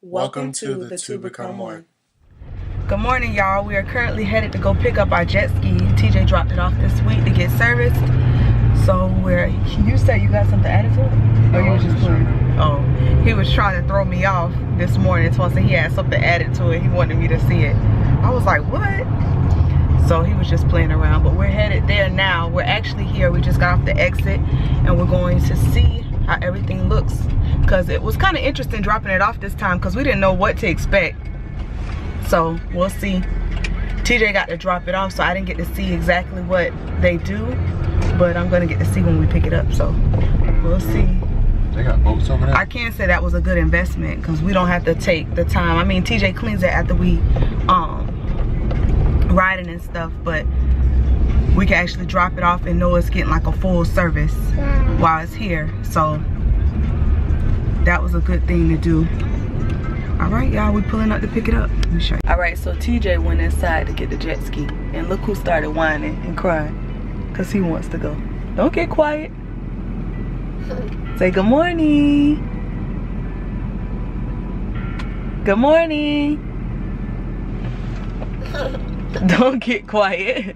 Welcome to the Two Become One. Good morning, y'all. We are currently headed to go pick up our jet ski. TJ dropped it off this week to get serviced. So you said you got something added to it? Or you was just playing? Oh, he was trying to throw me off this morning. Told me he had something added to it. He wanted me to see it. I was like, what? So he was just playing around, but we're headed there now. We're actually here. We just got off the exit and we're going to see how everything looks. Because it was kind of interesting dropping it off this time because we didn't know what to expect. So we'll see. TJ got to drop it off, so I didn't get to see exactly what they do, but I'm gonna get to see when we pick it up. So we'll see. They got boats over there. I can say that was a good investment because we don't have to take the time. I mean, TJ cleans it after we riding and stuff, but we can actually drop it off and know it's getting like a full service while it's here. So that was a good thing to do. All right, y'all, we pulling up to pick it up. Let me show you. All right, so TJ went inside to get the jet ski, and look who started whining and crying because he wants to go. Don't get quiet. Say good morning. Good morning. Don't get quiet.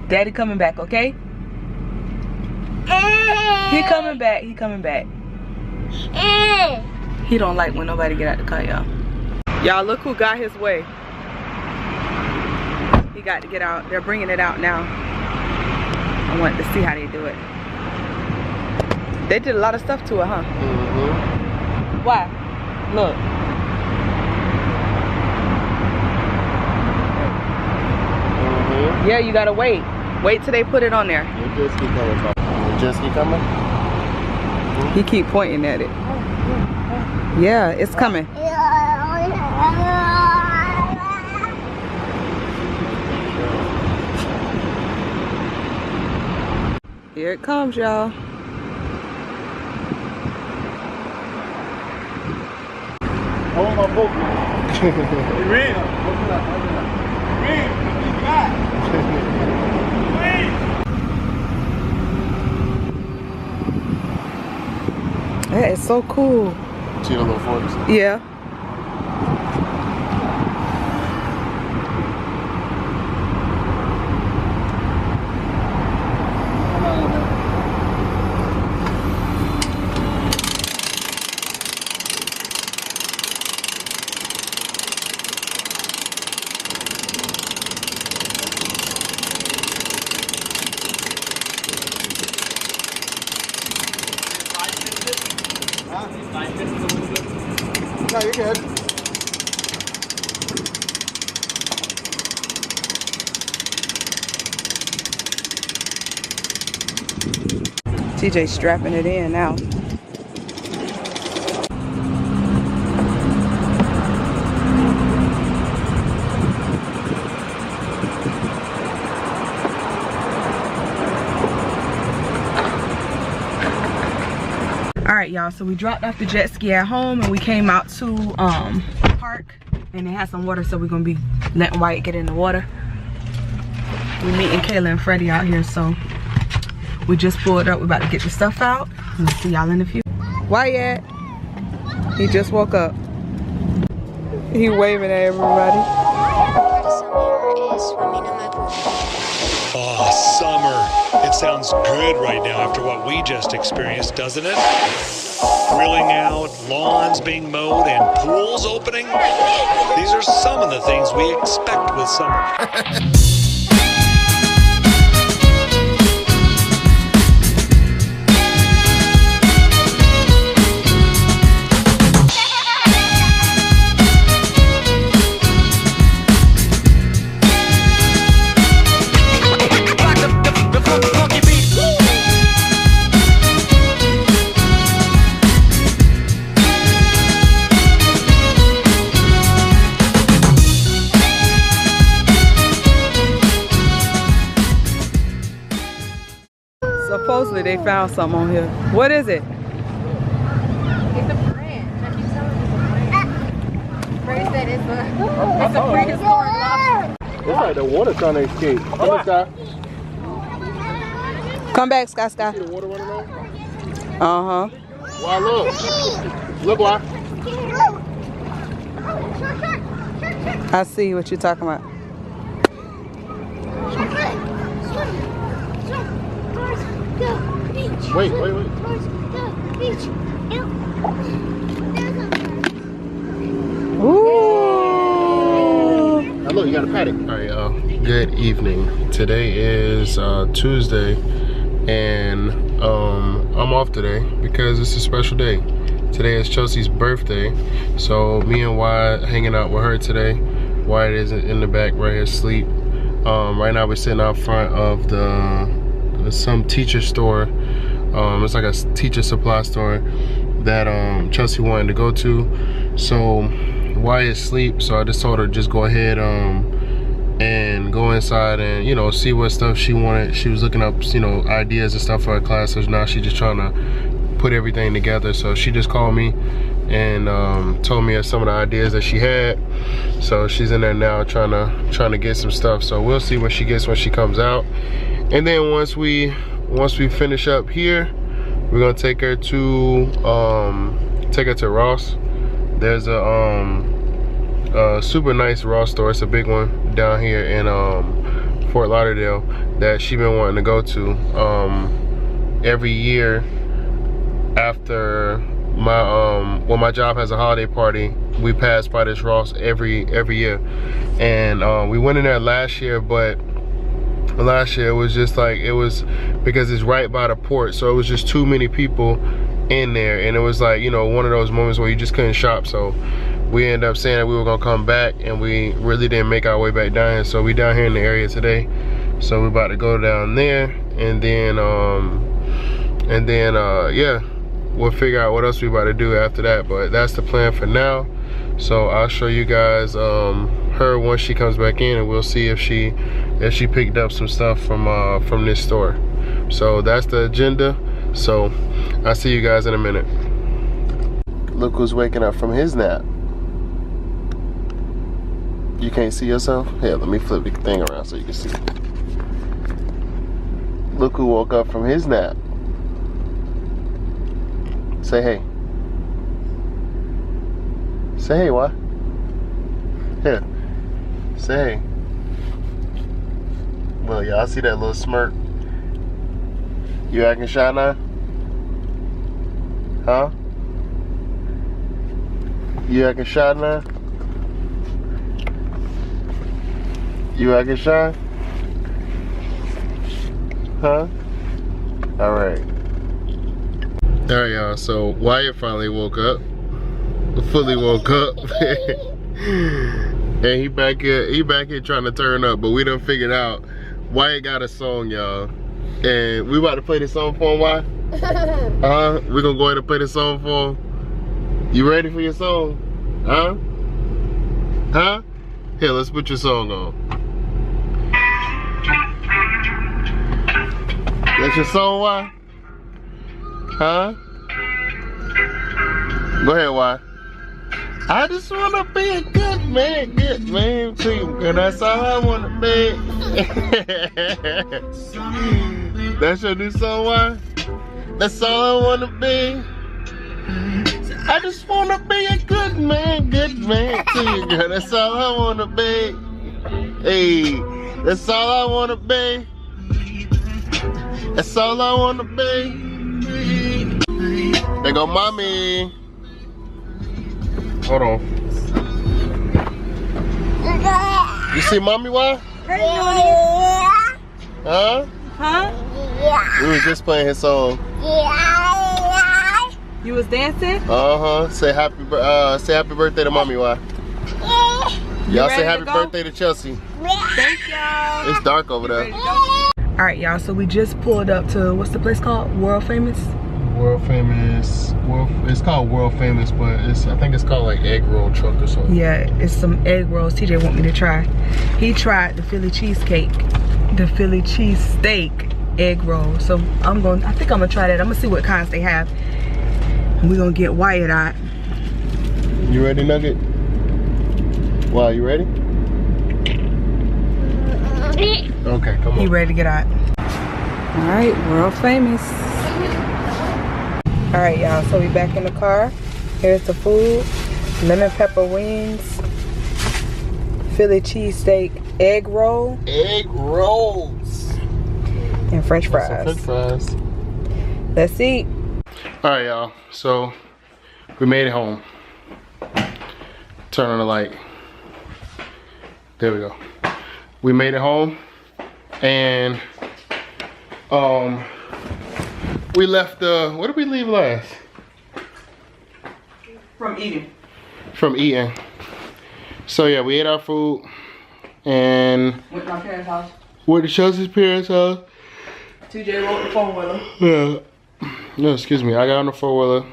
Daddy coming back, okay? He coming back. He coming back. He don't like when nobody get out the car, y'all. Y'all, look who got his way. He got to get out. They're bringing it out now. I wanted to see how they do it. They did a lot of stuff to it, huh? Mm-hmm. Why? Look. Mm-hmm. Yeah, you gotta wait. Wait till they put it on there. Your jet ski coming, Papa. Your jet ski coming? Mm-hmm. He keep pointing at it. Yeah, it's coming. Here it comes, y'all. I want my boat. You ran. That is so cool. See the little forks? Yeah. No, you're good. TJ strapping it in now. Alright, y'all, so we dropped off the jet ski at home and we came out to a park and it has some water, so we're gonna be letting Wyatt get in the water. We're meeting Kayla and Freddie out here, so we just pulled up. We're about to get the stuff out. We'll see y'all in a few. Wyatt, he just woke up. He waving at everybody. Oh, summer. It sounds good right now after what we just experienced, doesn't it? Grilling out, lawns being mowed, and pools opening. These are some of the things we expect with summer. Supposedly they found something on here. What is it? It's a branch. I keep telling you it's a branch. Ray said it's a prehistoric lobster. It's like the water trying to escape. Come on, Sky. Come back, Sky. See the water running out? Uh-huh. Why, look. Look, why? I see what you're talking about. Wait. Ooh. Now look, you got a paddock. All right, y'all. Good evening. Today is Tuesday, and I'm off today because it's a special day. Today is Chelsea's birthday, so me and Wyatt hanging out with her today. Wyatt is in the back right here asleep. Right now we're sitting out front of some teacher store. It's like a teacher supply store that Chelsea wanted to go to. So Wyatt's asleep, so I just told her just go ahead and go inside and, you know, see what stuff she wanted. She was looking up, you know, ideas and stuff for her class, so now she's just trying to put everything together. So she just called me and told me some of the ideas that she had. So she's in there now trying to get some stuff. So we'll see what she gets when she comes out. And then once we finish up here, we're gonna take her to Ross. There's a super nice Ross store. It's a big one down here in Fort Lauderdale that she's been wanting to go to. Every year after when my job has a holiday party, we pass by this Ross every year. And we went in there last year, but last year it was just like, it was because it's right by the port, so it was just too many people in there, and it was like, you know, one of those moments where you just couldn't shop. So we ended up saying that we were gonna come back, and we really didn't make our way back down here. So we down here in the area today, so we're about to go down there, and then yeah, we'll figure out what else we about to do after that. But that's the plan for now. So I'll show you guys her once she comes back in, and we'll see if she picked up some stuff from this store. So that's the agenda. So I'll see you guys in a minute. Look who's waking up from his nap. You can't see yourself? Here, let me flip the thing around so you can see. Look who woke up from his nap. Say hey. Say hey, what? Here. Say hey. Well, y'all see that little smirk? You acting shy now? Huh? You acting shy now? You acting shy? Huh? Alright. Alright, y'all, so Wyatt finally woke up. Fully woke up. And he back here trying to turn up, but we done figured out Wyatt got a song, y'all. And we about to play this song for him, Wyatt? We're gonna go ahead and play this song for him. You ready for your song? Huh? Here, let's put your song on. That's your song, Wyatt? Huh? Go ahead, Wyatt. I just wanna be a good man to you, cause that's all I wanna be. That's your new song, Wyatt? That's all I wanna be. I just wanna be a good man to you, girl. That's all I wanna be. Hey, that's all I wanna be. That's all I wanna be. There go mommy. Hold on. You see mommy, why? Huh? Huh? We was just playing his song. You was dancing? Uh-huh. Say happy birthday to mommy, why? Y'all say happy birthday to Chelsea. Thank y'all. It's dark over there. All right, y'all, so we just pulled up to, what's the place called? World Famous? World Famous. It's called World Famous, but I think it's called like egg roll truck or something. Yeah, it's some egg rolls TJ want me to try. He tried the Philly cheesecake, the Philly cheesesteak egg roll. So I think I'm gonna try that. I'm gonna see what kinds they have. And we're gonna get Wyatt out. You ready, Nugget? Wow, you ready? Okay, come on. He ready to get out. All right, World Famous. All right, y'all, so we back in the car. Here's the food. Lemon pepper wings. Philly cheesesteak egg roll. Egg rolls. And French fries. French fries. Let's eat. All right, y'all. So we made it home. Turn on the light. There we go. We made it home, and we left the. What did we leave last? From eating. From eating. So yeah, we ate our food, and Went to my parents' house. went to Chelsea's parents' house. TJ rode the 4-wheeler. Yeah. No, excuse me. I got on the 4-wheeler.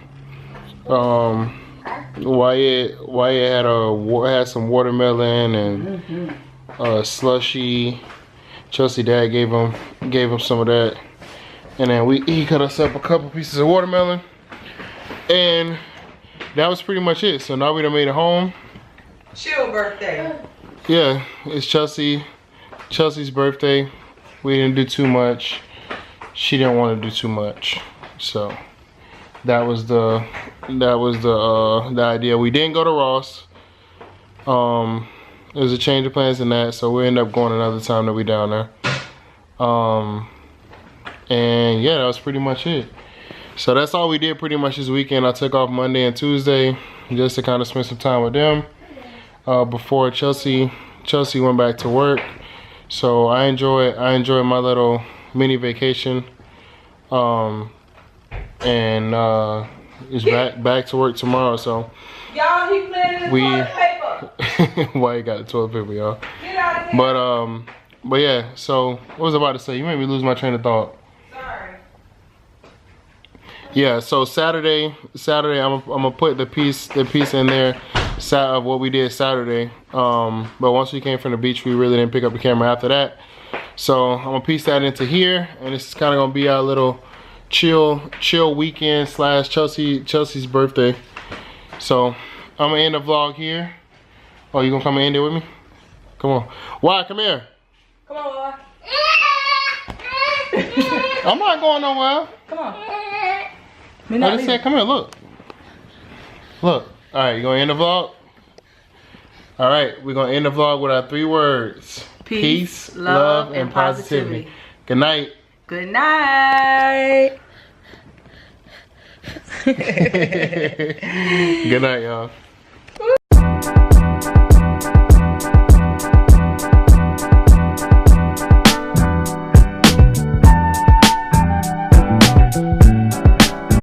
Wyatt had some watermelon and slushy. Chelsea dad gave him some of that, and then he cut us up a couple pieces of watermelon, and that was pretty much it. So now we done made it home. Chill birthday. Yeah, it's Chelsea's birthday. We didn't do too much. She didn't want to do too much, so that was the idea. We didn't go to Ross. There was a change of plans in that, so we end up going another time that we down there. And yeah, that was pretty much it. So that's all we did pretty much this weekend. I took off Monday and Tuesday just to kind of spend some time with them before Chelsea went back to work. So I enjoyed my little mini vacation. And it's back to work tomorrow. So Y'all, he planted the toilet paper. why you got the toilet paper, y'all? Get out of here. But yeah. So what was I about to say? You made me lose my train of thought. Sorry. Yeah. So Saturday, I'm gonna put the piece in there of what we did Saturday. But once we came from the beach, we really didn't pick up the camera after that. So I'm gonna piece that into here, and this is kind of gonna be our little chill weekend / Chelsea's birthday. So I'm gonna end the vlog here. Oh, you gonna come and end it with me? Come on. Why? Come here. Come on, boy. I'm not going nowhere. Come on. I just said, come here. Look. Look. All right, you gonna end the vlog? All right, we're gonna end the vlog with our 3 words: peace, love, and positivity. Good night. Good night. Good night, y'all.